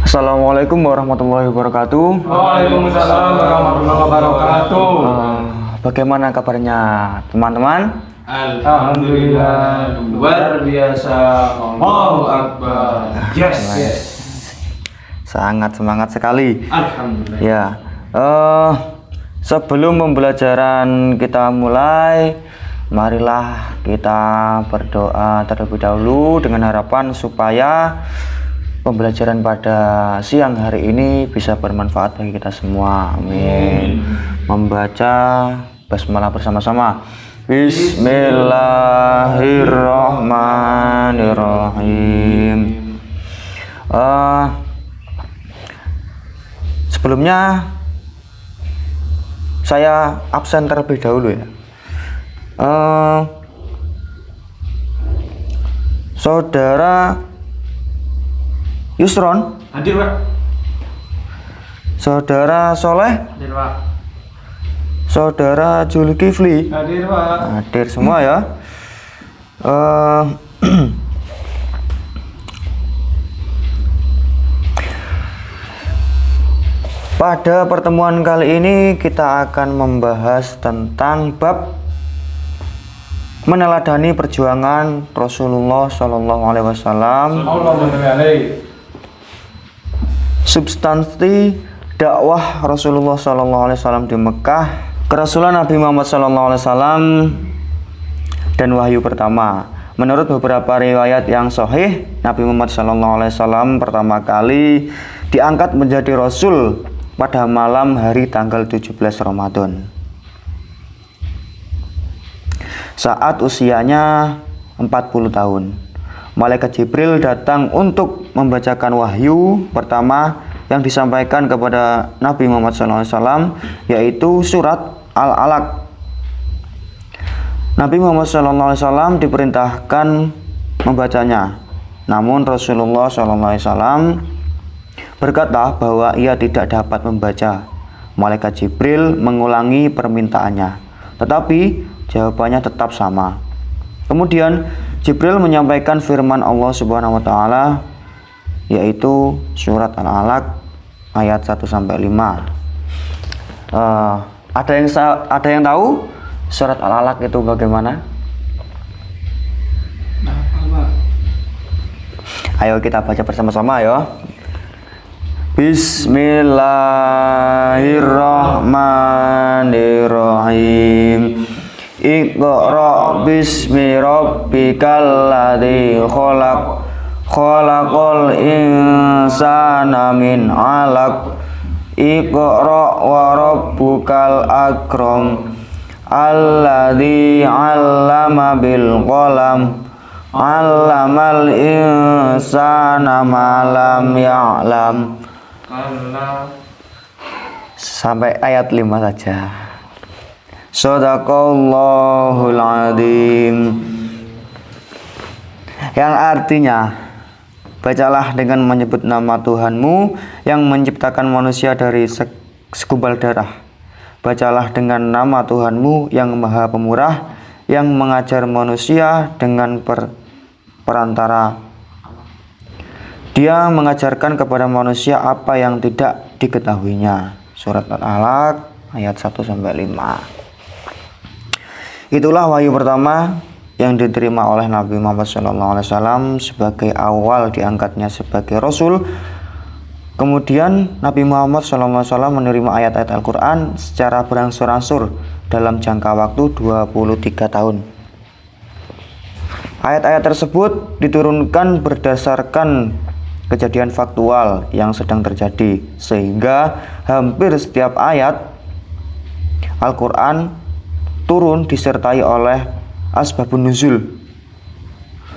Assalamualaikum warahmatullahi wabarakatuh. Waalaikumsalam warahmatullahi wabarakatuh. Bagaimana kabarnya teman-teman? Alhamdulillah luar biasa. Allahu Akbar. Yes. Sangat semangat sekali. Alhamdulillah. Ya. Sebelum pembelajaran kita mulai, marilah kita berdoa terlebih dahulu dengan harapan supaya pembelajaran pada siang hari ini bisa bermanfaat bagi kita semua. Amin. Membaca basmalah bersama-sama. Bismillahirrahmanirrahim. Sebelumnya saya absen terlebih dahulu ya. Saudara Yusron, Hadir, Pak. Saudara Soleh, Hadir, Pak. Saudara Zulkifli, Hadir, Pak. hadir semua ya. Pada pertemuan kali ini kita akan membahas tentang bab meneladani perjuangan Rasulullah Shallallahu Alaihi Wasallam. Substansi dakwah Rasulullah Shallallahu Alaihi Wasallam di Mekah, kerasulan Nabi Muhammad Shallallahu Alaihi Wasallam, dan wahyu pertama. Menurut beberapa riwayat yang sahih, Nabi Muhammad Shallallahu Alaihi Wasallam pertama kali diangkat menjadi Rasul pada malam hari tanggal 17 Ramadan. Saat usianya 40 tahun. Malaikat Jibril datang untuk membacakan wahyu pertama yang disampaikan kepada Nabi Muhammad SAW, yaitu surat Al-Alaq. Nabi Muhammad SAW diperintahkan membacanya. Namun Rasulullah SAW berkata bahwa ia tidak dapat membaca. Malaikat Jibril mengulangi permintaannya, tetapi jawabannya tetap sama. Kemudian Jibril menyampaikan firman Allah Subhanahu wa taala, yaitu surat Al-Alaq ayat 1 sampai 5. Ada yang tahu surat Al-Alaq itu bagaimana? Ayo kita baca bersama-sama ya. Bismillahirrahmanirrahim. Iqra bismi rabbikal ladzi khalaq. Khalaqal insana min 'alaq. Iqra wa rabbukal akram. Alladzi 'allama bil qalam. 'Allamal insana ma lam ya'lam. Sampai ayat 5 saja. Shadaqallahul adzim. Yang artinya, bacalah dengan menyebut nama Tuhanmu yang menciptakan manusia dari segumpal darah. Bacalah dengan nama Tuhanmu yang Maha Pemurah, yang mengajar manusia dengan perantara. Dia mengajarkan kepada manusia apa yang tidak diketahuinya. Surat Al-Alaq ayat 1 sampai 5. Itulah wahyu pertama yang diterima oleh Nabi Muhammad SAW sebagai awal diangkatnya sebagai Rasul. Kemudian Nabi Muhammad SAW menerima ayat-ayat Al-Quran secara berangsur-angsur dalam jangka waktu 23 tahun. Ayat-ayat tersebut diturunkan berdasarkan kejadian faktual yang sedang terjadi, sehingga hampir setiap ayat Al-Quran turun disertai oleh asbabun nuzul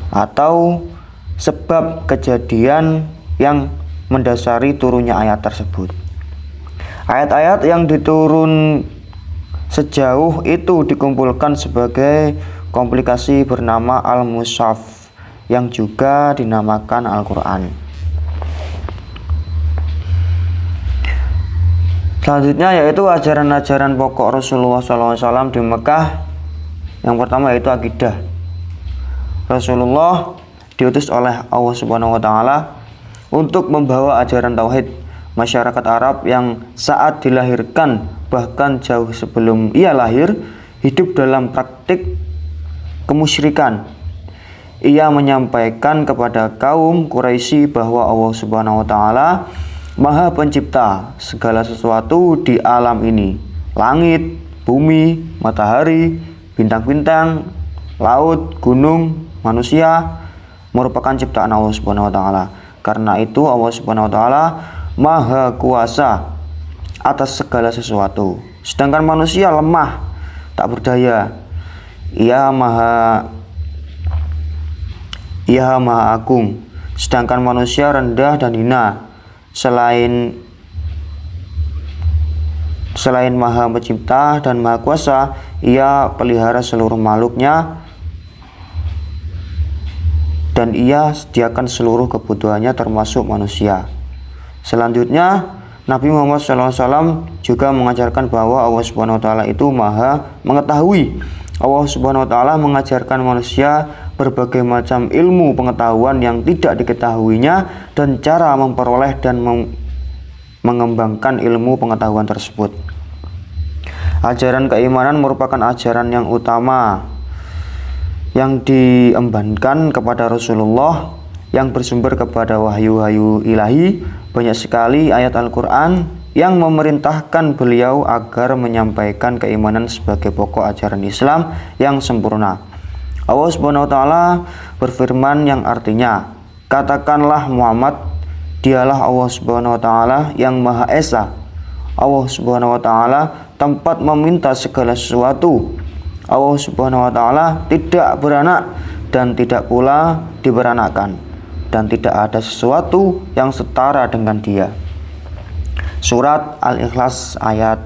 atau sebab kejadian yang mendasari turunnya ayat tersebut. Ayat-ayat yang diturun sejauh itu dikumpulkan sebagai komplikasi bernama Al-Mushaf yang juga dinamakan Al-Quran. Selanjutnya yaitu ajaran-ajaran pokok Rasulullah SAW di Mekah. Yang pertama yaitu akidah. Rasulullah diutus oleh Allah Subhanahu wa taala untuk membawa ajaran tauhid. Masyarakat Arab yang saat dilahirkan bahkan jauh sebelum ia lahir hidup dalam praktik kemusyrikan. Ia menyampaikan kepada kaum Quraisy bahwa Allah Subhanahu wa taala Maha Pencipta segala sesuatu di alam ini. Langit, bumi, matahari, bintang-bintang, laut, gunung, manusia merupakan ciptaan Allah Subhanahu wa taala. Karena itu Allah Subhanahu wa taala Maha Kuasa atas segala sesuatu. Sedangkan manusia lemah, tak berdaya. Ia Maha Agung, sedangkan manusia rendah dan hina. Selain Maha Pencipta dan Maha Kuasa, ia pelihara seluruh makhluknya dan ia sediakan seluruh kebutuhannya termasuk manusia. Selanjutnya, Nabi Muhammad SAW juga mengajarkan bahwa Allah Subhanahu wa taala itu Maha mengetahui. Allah Subhanahu wa taala mengajarkan manusia berbagai macam ilmu pengetahuan yang tidak diketahuinya dan cara memperoleh dan mengembangkan ilmu pengetahuan tersebut. Ajaran keimanan merupakan ajaran yang utama yang diembankan kepada Rasulullah yang bersumber kepada wahyu-wahyu ilahi. Banyak sekali ayat Al-Quran yang memerintahkan beliau agar menyampaikan keimanan sebagai pokok ajaran Islam yang sempurna. Allah Subhanahu wa taala berfirman yang artinya, katakanlah Muhammad, dialah Allah Subhanahu wa taala yang Maha Esa. Allah Subhanahu wa taala tempat meminta segala sesuatu. Allah Subhanahu wa taala tidak beranak dan tidak pula diberanakkan, dan tidak ada sesuatu yang setara dengan Dia. Surat Al-Ikhlas ayat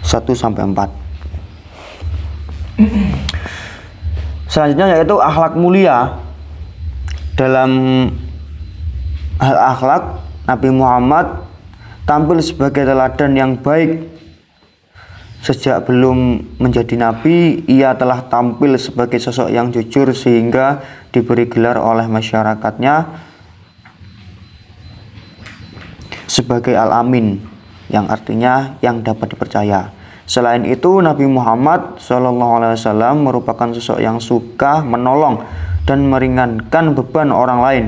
1-4. Selanjutnya yaitu akhlak mulia. Dalam hal akhlak, Nabi Muhammad tampil sebagai teladan yang baik. Sejak belum menjadi nabi, ia telah tampil sebagai sosok yang jujur sehingga diberi gelar oleh masyarakatnya sebagai Al-Amin, yang artinya yang dapat dipercaya. Selain itu, Nabi Muhammad SAW merupakan sosok yang suka menolong dan meringankan beban orang lain.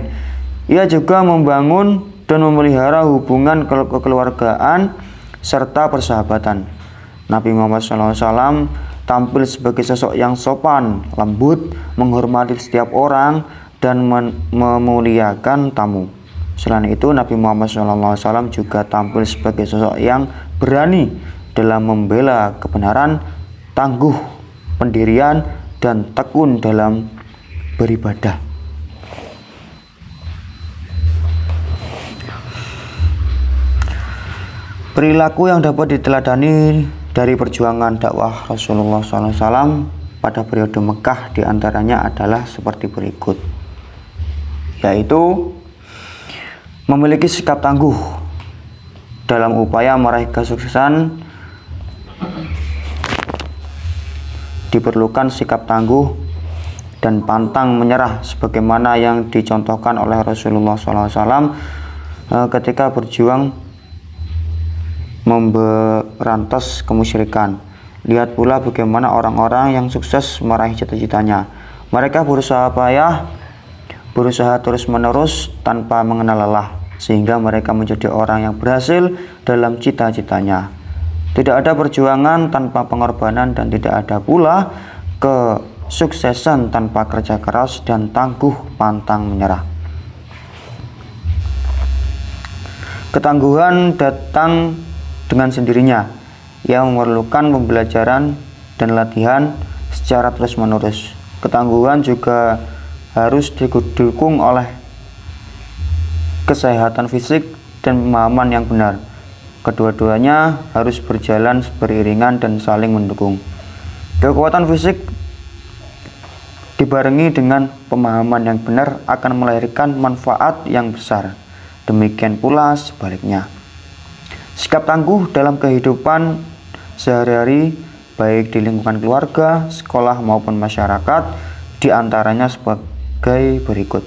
Ia juga membangun dan memelihara hubungan kekeluargaan serta persahabatan. Nabi Muhammad SAW tampil sebagai sosok yang sopan, lembut, menghormati setiap orang, dan memuliakan tamu. Selain itu, Nabi Muhammad SAW juga tampil sebagai sosok yang berani dalam membela kebenaran, tangguh pendirian, dan tekun dalam beribadah. Perilaku yang dapat diteladani dari perjuangan dakwah Rasulullah SAW pada periode Mekah diantaranya adalah seperti berikut, yaitu memiliki sikap tangguh dalam upaya meraih kesuksesan. Diperlukan sikap tangguh dan pantang menyerah sebagaimana yang dicontohkan oleh Rasulullah SAW ketika berjuang memberantas kemusyrikan. Lihat pula bagaimana orang-orang yang sukses meraih cita-citanya. Mereka berusaha payah, berusaha terus-menerus tanpa mengenal lelah, sehingga mereka menjadi orang yang berhasil dalam cita-citanya. Tidak ada perjuangan tanpa pengorbanan dan tidak ada pula kesuksesan tanpa kerja keras dan tangguh pantang menyerah. Ketangguhan datang dengan sendirinya. Ia memerlukan pembelajaran dan latihan secara terus-menerus. Ketangguhan juga harus didukung oleh kesehatan fisik dan pemahaman yang benar. Kedua-duanya harus berjalan beriringan dan saling mendukung. Kekuatan fisik dibarengi dengan pemahaman yang benar akan melahirkan manfaat yang besar. Demikian pula sebaliknya. Sikap tangguh dalam kehidupan sehari-hari, baik di lingkungan keluarga, sekolah maupun masyarakat, diantaranya sebagai berikut.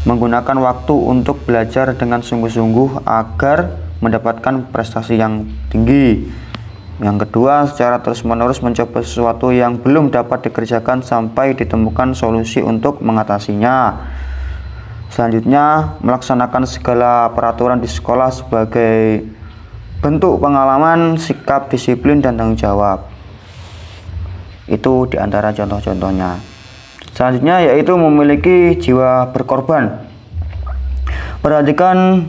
menggunakan waktu untuk belajar dengan sungguh-sungguh agar mendapatkan prestasi yang tinggi. Yang kedua, secara terus-menerus mencoba sesuatu yang belum dapat dikerjakan sampai ditemukan solusi untuk mengatasinya. Selanjutnya, melaksanakan segala peraturan di sekolah sebagai bentuk pengalaman, sikap, disiplin, dan tanggung jawab. Itu diantara contoh-contohnya. Selanjutnya yaitu memiliki jiwa berkorban. Perhatikan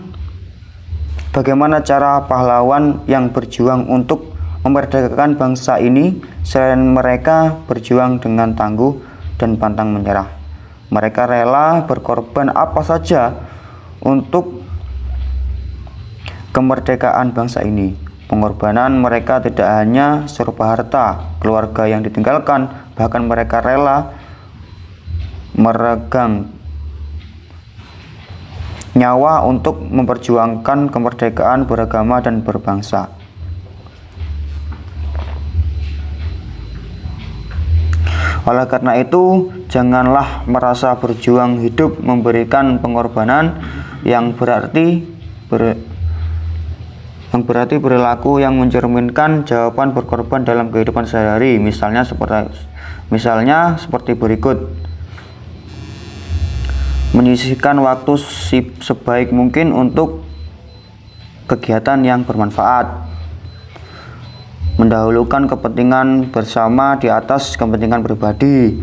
bagaimana cara pahlawan yang berjuang untuk memerdekakan bangsa ini. Selain mereka berjuang dengan tangguh dan pantang menyerah, mereka rela berkorban apa saja untuk kemerdekaan bangsa ini. Pengorbanan mereka tidak hanya serupa harta, keluarga yang ditinggalkan, bahkan mereka rela meregang nyawa untuk memperjuangkan kemerdekaan beragama dan berbangsa. Oleh karena itu, janganlah merasa berjuang hidup memberikan pengorbanan yang berarti perilaku yang mencerminkan jawaban berkorban dalam kehidupan sehari-hari. Misalnya seperti berikut: menyisihkan waktu sebaik mungkin untuk kegiatan yang bermanfaat, mendahulukan kepentingan bersama di atas kepentingan pribadi,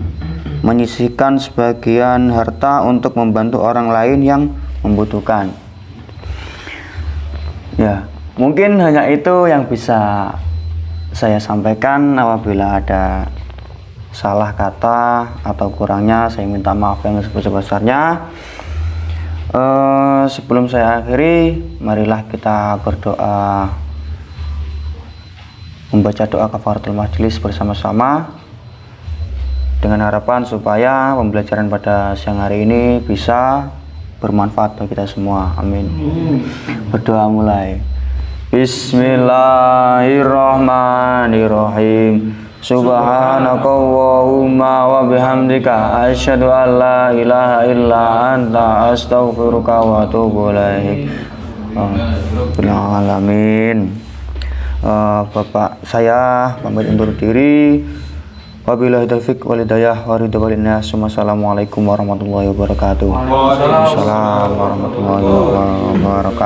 menyisihkan sebagian harta untuk membantu orang lain yang membutuhkan. Ya, mungkin hanya itu yang bisa saya sampaikan. Apabila ada salah kata atau kurangnya, saya minta maaf yang sebesar-besarnya. Sebelum saya akhiri, marilah kita berdoa, membaca doa kafaratul majelis bersama-sama, dengan harapan supaya pembelajaran pada siang hari ini bisa bermanfaat bagi kita semua. Amin. Berdoa mulai. Bismillahirrahmanirrahim. Subhanakallahumma wa bihamdika asyhadu an la ilaha illa anta astaghfiruka wa atubu ilaik. Alamin. Bapak saya pamit undur diri. Wabillahi taufiq wal hidayah wa ridha wal nas. Wassalamualaikum warahmatullahi wabarakatuh. Waalaikumsalam warahmatullahi wabarakatuh.